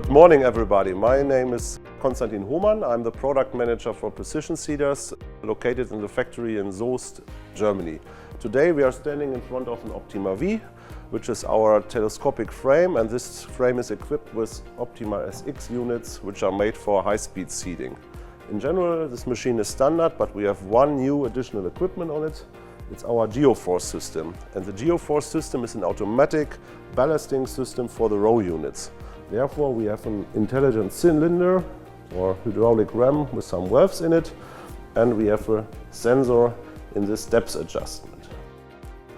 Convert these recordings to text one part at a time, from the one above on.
Good morning, everybody. My name is Konstantin Hohmann. I'm the product manager for precision seeders located in the factory in Soest, Germany. Today we are standing in front of an Optima V, which is our telescopic frame, and this frame is equipped with Optima SX units, which are made for high-speed seeding. In general, this machine is standard, but we have one new additional equipment on it. It's our GEOFORCE system, and the GEOFORCE system is an automatic ballasting system for the row units. Therefore, we have an intelligent cylinder or hydraulic ram with some valves in it, and we have a sensor in this depth adjustment.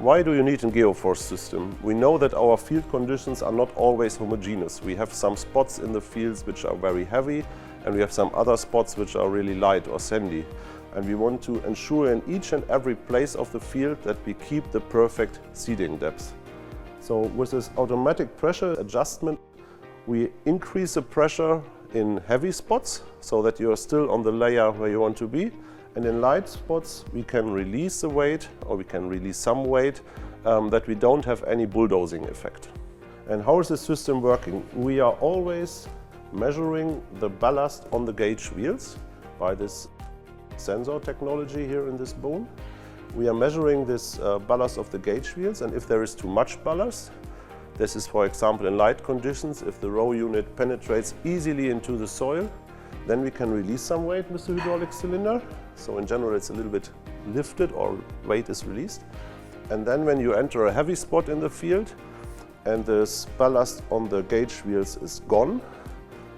Why do you need a GEOFORCE system? We know that our field conditions are not always homogeneous. We have some spots in the fields which are very heavy, and we have some other spots which are really light or sandy. And we want to ensure in each and every place of the field that we keep the perfect seeding depth. So with this automatic pressure adjustment, we increase the pressure in heavy spots so that you are still on the layer where you want to be. And in light spots, we can release the weight, or we can release some weight, that we don't have any bulldozing effect. And how is the system working? We are always measuring the ballast on the gauge wheels by this sensor technology here in this bone. We are measuring this ballast of the gauge wheels, and if there is too much ballast, this is, for example, in light conditions, if the row unit penetrates easily into the soil, then we can release some weight with the hydraulic cylinder. So in general, it's a little bit lifted or weight is released. And then when you enter a heavy spot in the field and the ballast on the gauge wheels is gone,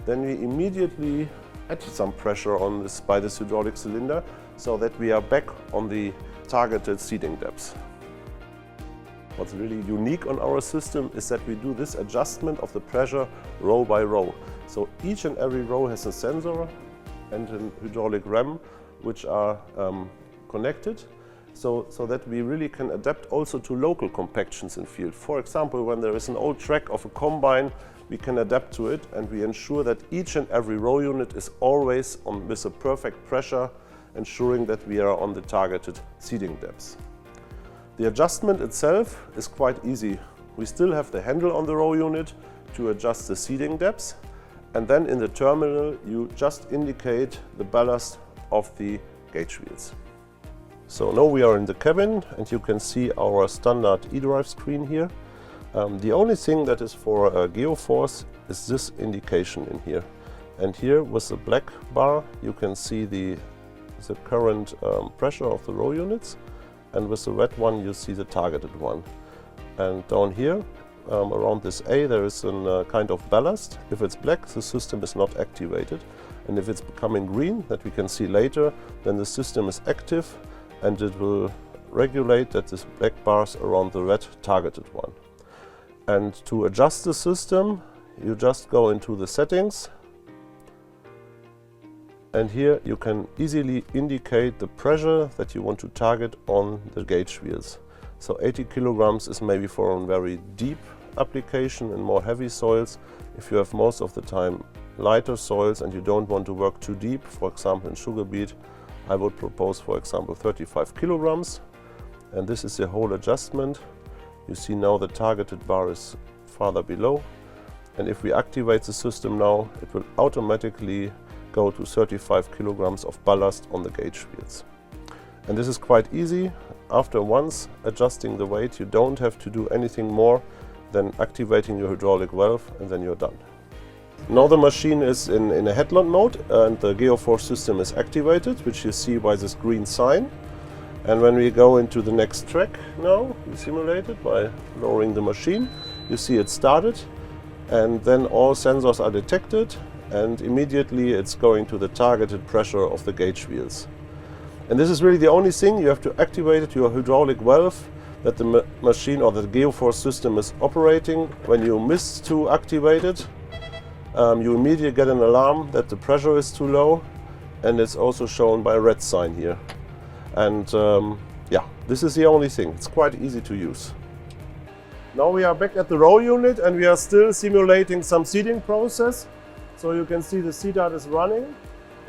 then we immediately add some pressure on this by this hydraulic cylinder so that we are back on the targeted seeding depth. What's really unique on our system is that we do this adjustment of the pressure row by row. So each and every row has a sensor and a hydraulic ram which are connected so that we really can adapt also to local compactions in field. For example, when there is an old track of a combine, we can adapt to it, and we ensure that each and every row unit is always on with a perfect pressure, ensuring that we are on the targeted seeding depth. The adjustment itself is quite easy. We still have the handle on the row unit to adjust the seeding depth, and then in the terminal you just indicate the ballast of the gauge wheels. So now we are in the cabin, and you can see our standard eDrive screen here. The only thing that is for GEOFORCE is this indication in here. And here with the black bar you can see the current pressure of the row units, and with the red one you see the targeted one. And down here around this A there is a kind of ballast. If it's black, the system is not activated, and if it's becoming green, that we can see later, then the system is active and it will regulate that this black bars around the red targeted one. And to adjust the system, you just go into the settings, and here you can easily indicate the pressure that you want to target on the gauge wheels. So 80 kilograms is maybe for a very deep application in more heavy soils. If you have most of the time lighter soils and you don't want to work too deep, for example in sugar beet, I would propose, for example, 35 kilograms. And this is the whole adjustment. You see now the targeted bar is farther below, and if we activate the system now, it will automatically go to 35 kilograms of ballast on the gauge wheels. And this is quite easy. After once adjusting the weight, you don't have to do anything more than activating your hydraulic valve, and then you're done. Now the machine is in a headland mode, and the GEOFORCE system is activated, which you see by this green sign. And when we go into the next track now, we simulate it by lowering the machine. You see it started, and then all sensors are detected, and immediately it's going to the targeted pressure of the gauge wheels. And this is really the only thing. You have to activate your hydraulic valve that the machine or the GEOFORCE system is operating. When you miss to activate it, you immediately get an alarm that the pressure is too low, and it's also shown by a red sign here. And yeah, this is the only thing. It's quite easy to use. Now we are back at the row unit, and we are still simulating some seeding process. So you can see the seedart is running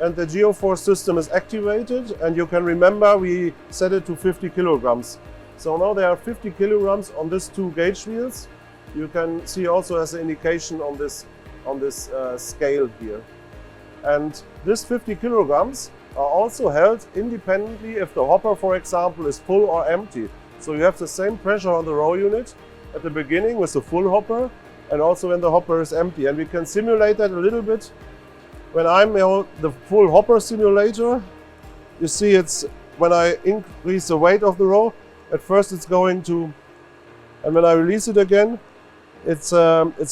and the GEOFORCE system is activated, and you can remember we set it to 50 kilograms. So now there are 50 kilograms on these two gauge wheels. You can see also as an indication on this on this scale here. And this 50 kilograms are also held independently if the hopper, for example, is full or empty. So you have the same pressure on the row unit at the beginning with the full hopper and also when the hopper is empty. And we can simulate that a little bit. When I'm the full hopper simulator, you see it's when I increase the weight of the row, at first it's going to, and when I release it again, it's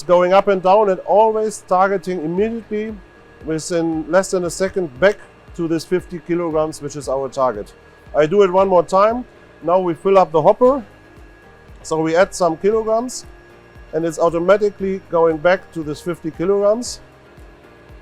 going up and down and always targeting immediately within less than a second back to this 50 kilograms, which is our target. I do it one more time. Now we fill up the hopper. So we add some kilograms and it's automatically going back to this 50 kilograms.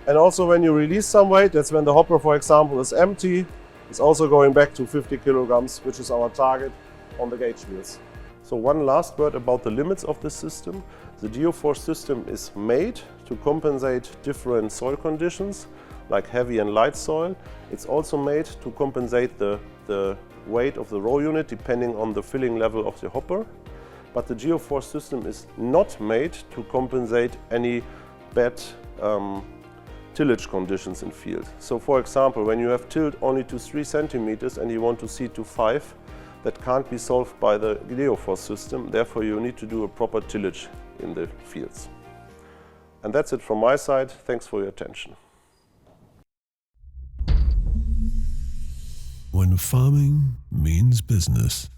And also when you release some weight, that's when the hopper, for example, is empty, it's also going back to 50 kilograms, which is our target on the gauge wheels. So one last word about the limits of this system. The GEOFORCE system is made to compensate different soil conditions, like heavy and light soil. It's also made to compensate the weight of the row unit depending on the filling level of the hopper. But the GEOFORCE system is not made to compensate any bad tillage conditions in field. So for example, when you have tilled only to 3 centimeters and you want to seed to 5, that can't be solved by the GEOFORCE system. Therefore, you need to do a proper tillage in the fields. And that's it from my side. Thanks for your attention. When farming means business.